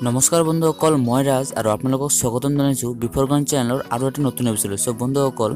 নমস্কাৰ বন্ধুসকল, মই ৰাজ আৰু আপোনালোকক স্বাগতম জনাইছোঁ বিফৰগান চেনেলৰ আৰু এটা নতুন এপিছডত। চ' বন্ধুসকল,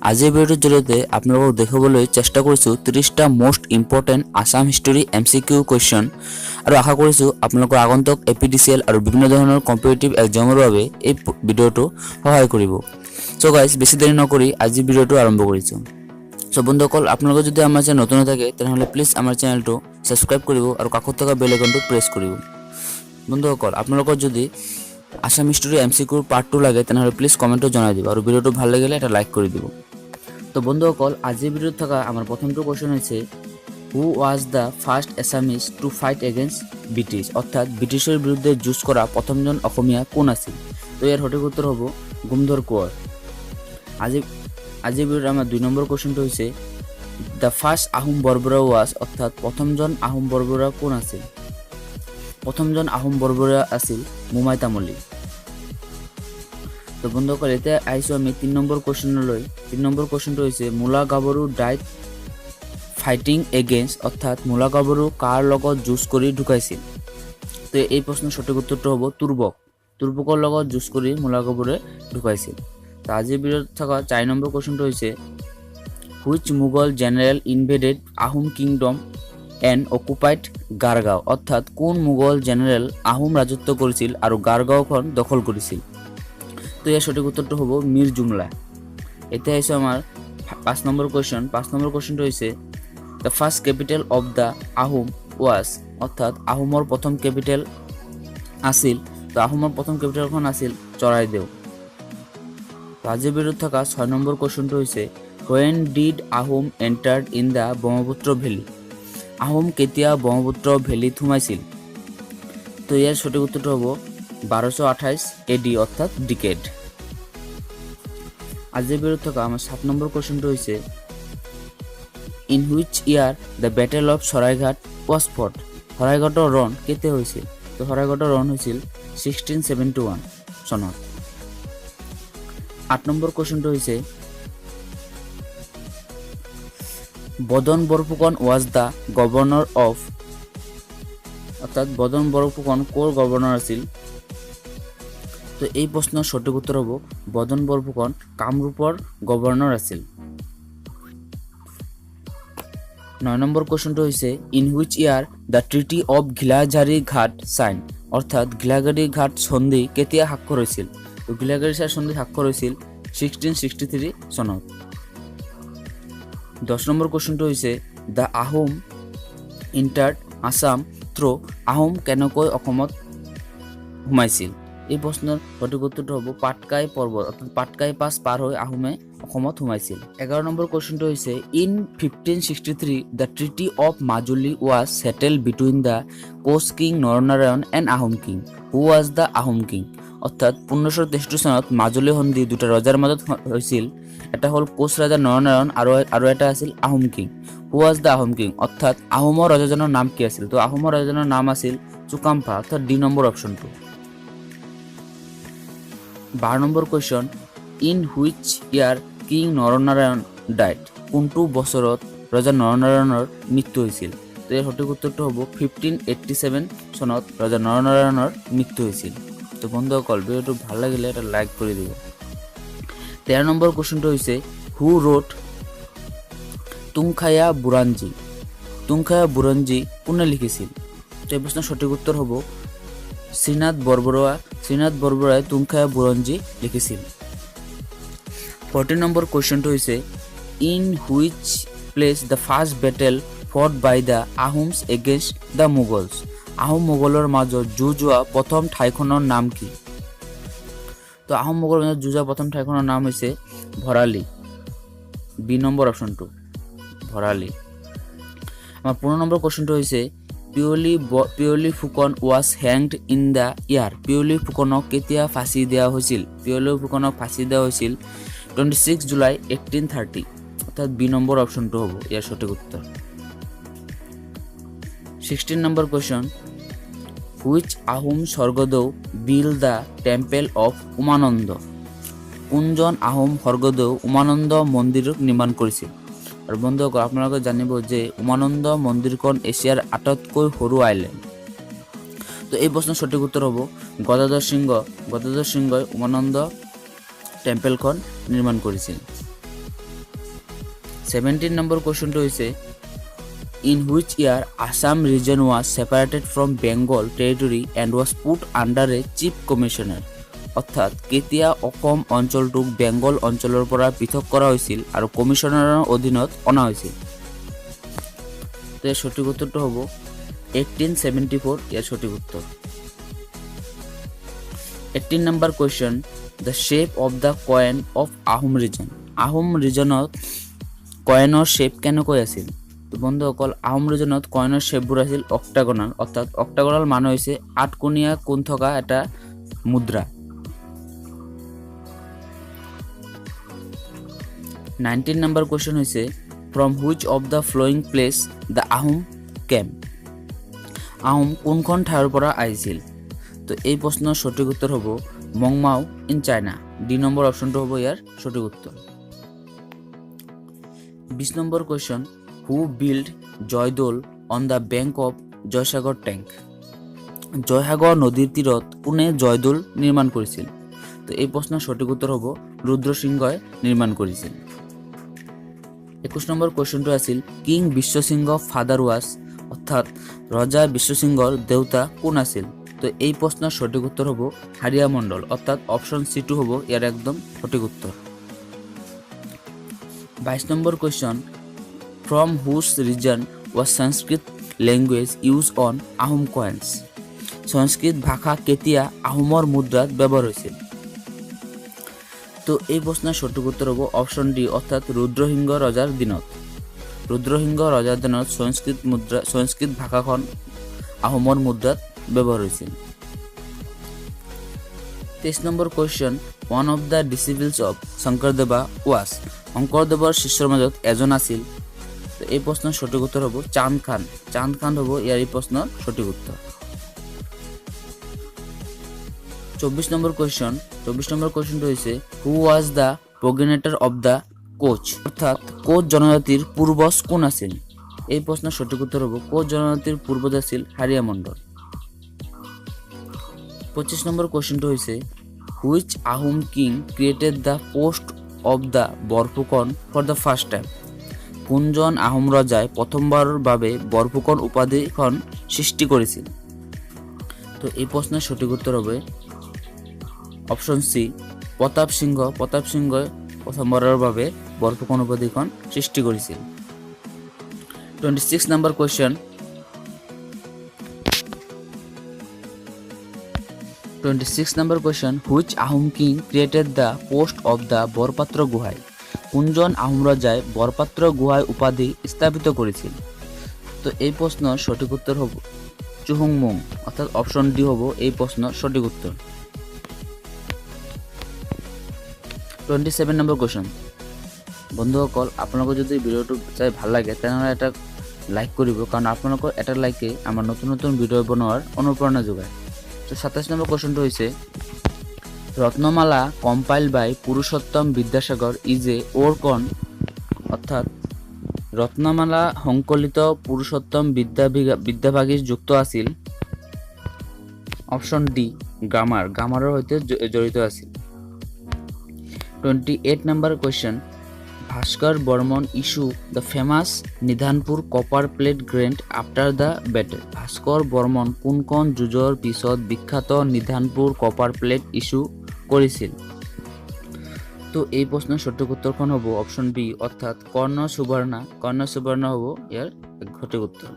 আজিৰ ভিডিঅ'টোৰ জৰিয়তে আপোনালোকক দেখুৱাবলৈ চেষ্টা কৰিছোঁ 30টা most important Assam history MCQ question, আৰু আশা কৰিছোঁ আপোনালোকৰ আগন্তুক APDCL আৰু বিভিন্ন ধৰণৰ কম্পিটিটিভ এক্সামৰ বাবে এই ভিডিঅ'টো সহায় কৰিব। চ' গাইজ, বেছি দেৰি নকৰি আজি ভিডিঅ'টো আৰম্ভ কৰিছোঁ। চ' বন্ধুসকল, আপোনালোকে যদি আমাৰ চেনেল নতুন হৈ থাকে তেনেহ'লে প্লিজ আমাৰ চেনেলটো ছাবস্ক্ৰাইব কৰিব আৰু কাষত থকা বেল আইকনটো প্ৰেছ কৰিব। বন্ধুসকল, আপোনালোকৰ যদি আছাম হিষ্টৰী MCQৰ পাৰ্ট 2 লাগে তেনেহ'লে প্লিজ কমেণ্টত জনাই দিব আৰু ভিডিঅ'টো ভাল লাগিলে এটা লাইক কৰি দিব। তো বন্ধুসকল, আজিৰ ভিডিঅ'ত থকা আমাৰ প্ৰথমটো কুৱেশ্যন হৈছে who was the first Assamese to fight against British, অৰ্থাৎ ব্ৰিটিছৰ বিৰুদ্ধে যুঁজ কৰা প্ৰথমজন অসমীয়া কোন আছিল? তো ইয়াৰ সঠিক উত্তৰ হ'ব গোমধৰ কোঁৱৰ। আজিৰ ভিডিঅ'ত আমাৰ 2 নম্বৰ কুৱেশ্যনটো হৈছে the first Ahom Borbora was, অৰ্থাৎ প্ৰথমজন আহোম বৰবৰা কোন আছিল? প্ৰথমজন আহোম বৰবৰা আছিল মোমাই তামুলী। তো বন্ধুসকল, এতিয়া আহিছোঁ আমি 3 নম্বৰ কুৱেশ্যনলৈ। 3 নম্বৰ কুৱেশ্যনটো হৈছে মূলা গাভৰু ডাইট ফাইটিং এগেইনষ্ট, অৰ্থাৎ মূলা গাভৰু কাৰ লগত যুঁজ কৰি ঢুকাইছিল? তো এই প্ৰশ্নৰ সঠিক উত্তৰটো হ'ব তুৰ্বকৰ লগত যুঁজ কৰি মূলা গাভৰুৱে ঢুকাইছিল। তো আজিৰ ভিডিঅ'ত থকা 4 নম্বৰ কুৱেশ্যনটো হৈছে which Mughal general invaded Ahom kingdom and occupied Gargaon, অৰ্থাৎ কোন মোগল জেনেৰেল আহোম ৰাজত্ব কৰিছিল আৰু গাৰগাঁওখন দখল কৰিছিল? তো ইয়াৰ সঠিক উত্তৰটো হ'ব মীৰ জুমলা। এতিয়া আহিছোঁ আমাৰ 5 নম্বৰ কুৱেশ্যন। 5 নম্বৰ কুৱেশ্যনটো হৈছে the first capital of the Ahom was, অৰ্থাৎ আহোমৰ প্ৰথম কেপিটেল আছিল। তো আহোমৰ প্ৰথম কেপিটেলখন আছিল চৰাইদেউ। তো আজিৰ ভিডিঅ'ত থকা 6 নম্বৰ কুৱেশ্যনটো হৈছে when did Ahom entered in the Brahmaputra valley, Ahom কেতিয়া ব্ৰহ্মপুত্ৰ ভেলীত সোমাইছিল? তো ইয়াৰ সঠিক উত্তৰটো হ'ব 1228 AD, অৰ্থাৎ ডিকেড। আজিৰ ভিডিঅ'ত থকা আমাৰ 7 নম্বৰ কুৱেশ্যনটো হৈছে in which year the battle of Saraighat was fought, শৰাইঘাটৰ ৰণ কেতিয়া হৈছিল? তো শৰাইঘাটৰ ৰণ হৈছিল 1671 চনত। 8 নম্বৰ কুৱেশ্যনটো হৈছে Badan Borphukan was the governor of, অৰ্থাৎ বদন বৰফুকন ক'ৰ গভৰ্ণৰ আছিল? তো এই প্ৰশ্নৰ সঠিক উত্তৰ হ'ব বদন বৰফুকন কামৰূপৰ গভৰ্ণৰ আছিল। 9 নম্বৰ কুৱেশ্যনটো হৈছে in which year the treaty of Ghilajhari Ghat signed, অৰ্থাৎ ঘিলাঝাৰী ঘাট সন্ধি কেতিয়া স্বাক্ষৰ হৈছিল? তো ঘিলাঝাৰী সন্ধি স্বাক্ষৰ হৈছিল 1663 চনত। 10 নম্বৰ কুৱেশ্যনটো হৈছে দ্য আহোম ইণ্টাৰ্ড আছাম থ্ৰু, আহোম কেনেকৈ অসমত সোমাইছিল? এই প্ৰশ্নৰ সঠিক উত্তৰটো হ'ব পাটকাই পৰ্বত, অৰ্থাৎ পাটকাই পাছ পাৰ হৈ আহোমে অসমত সোমাইছিল। 11 নম্বৰ কুৱেশ্যনটো হৈছে in 1563 the treaty of Majuli was settle between the Koch king Naranarayan and Ahom king, who was the Ahom king, অৰ্থাৎ 1563 চনত মাজুলী সন্ধি দুটা ৰজাৰ মাজত হৈছিল। এটা হ'ল কোচ ৰজা নৰনাৰায়ণ আৰু এটা আছিল Ahom king. Who was the Ahom king, অৰ্থাৎ আহোমৰ ৰজাজনৰ নাম কি আছিল? তো আহোমৰ ৰজাজনৰ নাম আছিল চুকাম্ফা, অৰ্থাৎ D নম্বৰ অপশ্যনটো। 12 নম্বৰ question in which year king Naranarayan died, কোনটো বছৰত ৰজা নৰনাৰায়ণৰ মৃত্যু হৈছিল? তো ইয়াৰ সঠিক উত্তৰটো হ'ব 1587 চনত ৰজা নৰনাৰায়ণৰ মৃত্যু হৈছিল। তো বন্ধুসকল, ভিডিঅ'টো ভাল লাগিলে এটা লাইক কৰি দিব। 13 নম্বৰ কুৱেশ্যনটো হৈছে হু ৰোট তুংখায়া বুৰঞ্জী, তুংখায়া বুৰঞ্জী কোনে লিখিছিল? তো এই প্ৰশ্নৰ সঠিক উত্তৰ হ'ব শ্ৰীনাথ বৰবৰাই তুংখায়া বুৰঞ্জী লিখিছিল। 14 নম্বৰ কুৱেশ্যনটো হৈছে in which place the first battle fought by the Ahoms against the Mughals, Ahom মোগলৰ মাজত যুঁজ হোৱা প্ৰথম ঠাইখনৰ নাম কি? তো আহোম মোগলৰ মাজত যুঁজ হোৱা প্ৰথম ঠাইখনৰ নাম হৈছে ভৰালি, B নম্বৰ অপশ্যনটো ভৰালি। আমাৰ 15 নম্বৰ কুৱেশ্যনটো হৈছে Piyoli Phukan was hanged in the year, Piyoli ফুকনক কেতিয়া ফাঁচি দিয়া হৈছিল? পিয়লি ফুকনক ফাঁচি দিয়া হৈছিল 26 জুলাই 1830, অৰ্থাৎ B নম্বৰ অপশ্যনটো হ'ব ইয়াৰ সঠিক উত্তৰ। 16 number question which Ahom Swargadeo bill the temple of Umananda, কোনজন আহোম স্বৰ্গদেউ উমানন্দ মন্দিৰ নিৰ্মাণ কৰিছিল? আৰু বন্ধুসকল, আপোনালোকে জানিব যে উমানন্দ মন্দিৰখন এছিয়াৰ আটাইতকৈ সৰু আইলেণ্ড। তো এই প্ৰশ্নৰ সঠিক উত্তৰ হ'ব গদাধৰ সিংহই উমানন্দ টেম্পলখন নিৰ্মাণ কৰিছিল। 17 নম্বৰ কুৱেশ্যনটো হৈছে in which year Assam region was separated from Bengal territory and was put under a chief commissioner, অৰ্থাৎ কেতিয়া অসম অঞ্চলটোক বেংগল অঞ্চলৰ পৰা পৃথক কৰা হৈছিল আৰু কমিশ্যনাৰৰ অধীনত অনা হৈছিল। তো ইয়াৰ সঠিক উত্তৰটো হ'ব 1874, ইয়াৰ সঠিক উত্তৰ। 18 number question the shape of the coin of Ahom region. Ahom ৰিজনত কয়েনৰ শ্বেপ কেনেকৈ আছিল? তো বন্ধুসকল, আহোম ৰিজনত কয়েনৰ শ্বেপবোৰ আছিল অক্টাগনাল, অৰ্থাৎ অক্টাগনাল মানে হৈছে আঠকোণীয়া কোণ থকা এটা মুদ্ৰা। 19 নম্বৰ কুৱেশ্যন হৈছে from which of the following places the Ahom came. Ahom কোনখন ঠাইৰ পৰা আহিছিল? তো এই প্ৰশ্নৰ সঠিক উত্তৰ হ'ব মংমাও ইন চাইনা। ডি নম্বৰ অপশ্যনটো হ'ব ইয়াৰ সঠিক উত্তৰ। 20 number question who built Joydoul on the bank of Joysagar tank. Joysagar নদীৰ তীৰত কোনে জয়দৌল নিৰ্মাণ কৰিছিল? তো এই প্ৰশ্নৰ সঠিক উত্তৰ হ'ব ৰুদ্ৰসিংহই নিৰ্মাণ কৰিছিল। 21 নম্বৰ কুৱেশ্যনটো আছিল কিং বিশ্বসিংহ ফাদাৰ ৱাজ, অৰ্থাৎ ৰজা বিশ্বসিংহৰ দেউতা কোন আছিল? তো এই প্ৰশ্নৰ সঠিক উত্তৰ হ'ব হাৰিয়া মণ্ডল, অৰ্থাৎ অপশ্যন চিটো হ'ব ইয়াৰ একদম সঠিক উত্তৰ। 22 number question from whose region was Sanskrit language use on Ahom coins. Sanskrit ভাষা কেতিয়া আহোমৰ মুদ্ৰাত ব্যৱহাৰ হৈছিল? তো এই প্ৰশ্নৰ সঠিক উত্তৰ হ'ব অপশ্যন ডি, অৰ্থাৎ ৰুদ্ৰসিংহ ৰজাৰ দিনত। ৰুদ্ৰসিংহ ৰজাৰ দিনত সংস্কৃত ভাষাখন আহোমৰ মুদ্ৰাত ব্যৱহাৰ হৈছিল। 23 number question one of the disciples of Sankardeva was. শংকৰদেৱৰ শিষ্যৰ মাজত এজন আছিল। তো এই প্ৰশ্নৰ সঠিক উত্তৰ হ'ব চান্দ খান। চান্দ খান হ'ব ইয়াৰ এই প্ৰশ্নৰ সঠিক উত্তৰ। 24 নম্বৰ কুৱেশ্যনটো হৈছে who was the progenitor of the Koch, অৰ্থাৎ কোচ জনজাতিৰ পূৰ্বজ কোন আছিল? এই প্ৰশ্নৰ সঠিক উত্তৰ হ'ব কোচ জনজাতিৰ পূৰ্বজ আছিল হাৰিয়া মণ্ডল। 25 নম্বৰ কুৱেশ্যনটো হৈছে which Ahom king created the post of the Borphukan for the first time. কোনজন আহোম ৰজাই প্ৰথমবাৰৰ বাবে বৰফুকন উপাধিখন সৃষ্টি কৰিছিল? তো এই প্ৰশ্নৰ সঠিক উত্তৰ হবে অপশ্যন চি প্ৰতাপ সিংহই প্ৰথমবাৰৰ বাবে বৰফুকন উপাধিখন সৃষ্টি কৰিছিল। 26 number question which Ahom king created the post of the Borpatra Gohain. কোনজন আহোম ৰজাই বৰপাত্ৰ গোহাঁই উপাধি স্থাপিত কৰিছিল? তো এই প্ৰশ্নৰ সঠিক উত্তৰ হ'ব চুহুংমুং, অৰ্থাৎ অপশ্যন ডি হ'ব এই প্ৰশ্নৰ সঠিক উত্তৰ। 27 নম্বৰ কুৱেশ্যন বন্ধুসকল, আপোনালোকৰ যদি ভিডিঅ'টো চাই ভাল লাগে তেনেহ'লে এটা লাইক কৰিব, কাৰণ আপোনালোকৰ এটা লাইকে আমাৰ নতুন নতুন ভিডিঅ' বনোৱাৰ অনুপ্ৰেৰণা যোগায়। তো 27 নম্বৰ কুৱেশ্যনটো হৈছে Ratnamala compile by Purushottam Vidyasagar is a work on, অৰ্থাৎ ৰত্নমালা সংকলিত পুৰুষোত্তম বিদ্যাভাগী যুক্ত আছিল অপশ্যন ডি গ্ৰামাৰৰ সৈতে জড়িত আছিল। 28 number question Bhaskar Barman issue the famous Nidhanpur copper plate grant after the battle. Bhaskar Barman কোনখন যুঁজৰ পিছত বিখ্যাত নিধানপুৰ কপাৰ প্লেট ইছ্যু কৰিছিল? তো এই প্ৰশ্নৰ সঠিক উত্তৰখন হ'ব অপশ্যন বি, অৰ্থাৎ কৰ্ণ সুবৰ্ণা হ'ব ইয়াৰ সঠিক উত্তৰ।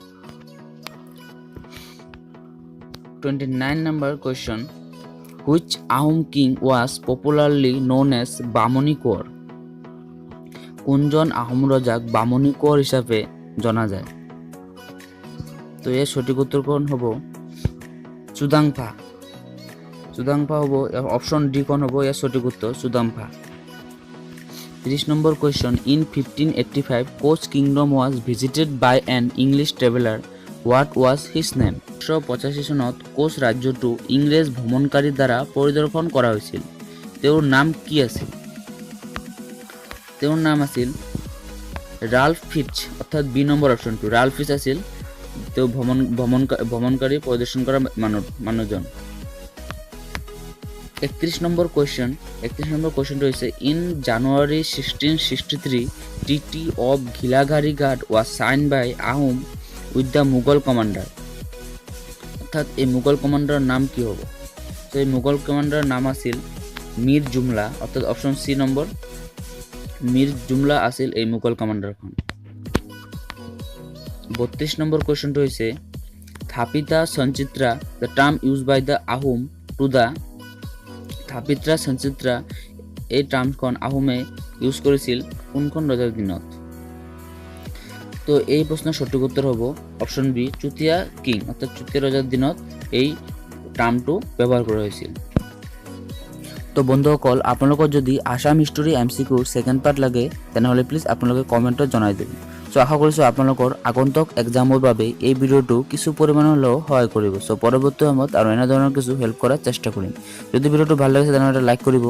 29 number question which Ahom king was popularly known as Bamuni Konwar. কোনজন আহোম ৰজাক বামুণী কোঁৱৰ হিচাপে জনা যায়? তো ইয়াৰ সঠিক উত্তৰখন হ'ব চুদাংফা হ'ব অপশ্যন ডি খন হ'ব ইয়াৰ সঠিক উত্তৰ Sudangpha. 30 number question in 1585 Koch kingdom was visited by an English traveller what was his name. 1985 চনত কোচ ৰাজ্যটো ইংৰেজ ভ্ৰমণকাৰীৰ দ্বাৰা পৰিদৰ্শন কৰা হৈছিল। তেওঁৰ নাম কি আছিল? তেওঁৰ নাম আছিল ৰাল্ফ ফিটজ, অৰ্থাৎ বি নম্বৰ অপশ্যনটো ৰাল্ফ ফিটজ আছিল তেওঁ ভ্ৰমণকাৰী পৰিদৰ্শন কৰা মানুহজন। 31 নম্বৰ কুৱেশ্যনটো হৈছে in January 1663 treaty of Ghilajhari Ghat was sign by Ahom with the Mughal commander. অৰ্থাৎ এই মোগল কমাণ্ডাৰৰ নাম কি হ'ব? তো এই মোগল কমাণ্ডাৰৰ নাম আছিল মীৰ জুমলা, অৰ্থাৎ option C number Mir Jumla আছিল এই মোগল কমাণ্ডাৰখন। 32 নম্বৰ কুৱেশ্যনটো হৈছে Thapita Sanchitra the term use by the Ahom to the Thapita Sanchitra এই টাৰ্মখন আহোমে ইউজ কৰিছিল কোনখন ৰজাৰ দিনত? তো এই প্ৰশ্নৰ সঠিক উত্তৰ হ'ব অপশ্যন বি চুতীয়া কিং, অৰ্থাৎ চুতীয়া ৰজাৰ দিনত এই টাৰ্মটো ব্যৱহাৰ কৰা হৈছিল। তো বন্ধুসকল, আপোনালোকৰ যদি আসাম হিষ্টৰী MCQৰ ছেকেণ্ড পাৰ্ট লাগে তেনেহ'লে প্লিজ আপোনালোকে কমেণ্টত জনাই দিব। চ' আশা কৰিছোঁ আপোনালোকৰ আগন্তুক এক্সামৰ বাবে এই ভিডিঅ'টো কিছু পৰিমাণৰ হ'লেও সহায় কৰিব। চ' পৰৱৰ্তী সময়ত আৰু এনেধৰণৰ কিছু হেল্প কৰাৰ চেষ্টা কৰিম। যদি ভিডিঅ'টো ভাল লাগিছে তেনেহ'লে লাইক কৰিব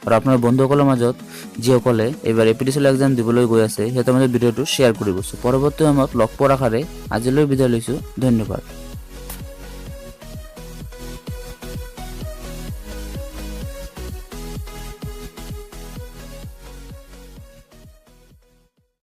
আৰু আপোনাৰ বন্ধুসকলৰ মাজত যিসকলে এইবাৰ APTCL এক্সাম দিবলৈ গৈ আছে সিহঁতৰ মাজত ভিডিঅ'টো শ্বেয়াৰ কৰিব। চ' পৰৱৰ্তী সময়ত লগ পোৱাৰ আশাৰে আজিলৈ বিদায় লৈছোঁ। ধন্যবাদ।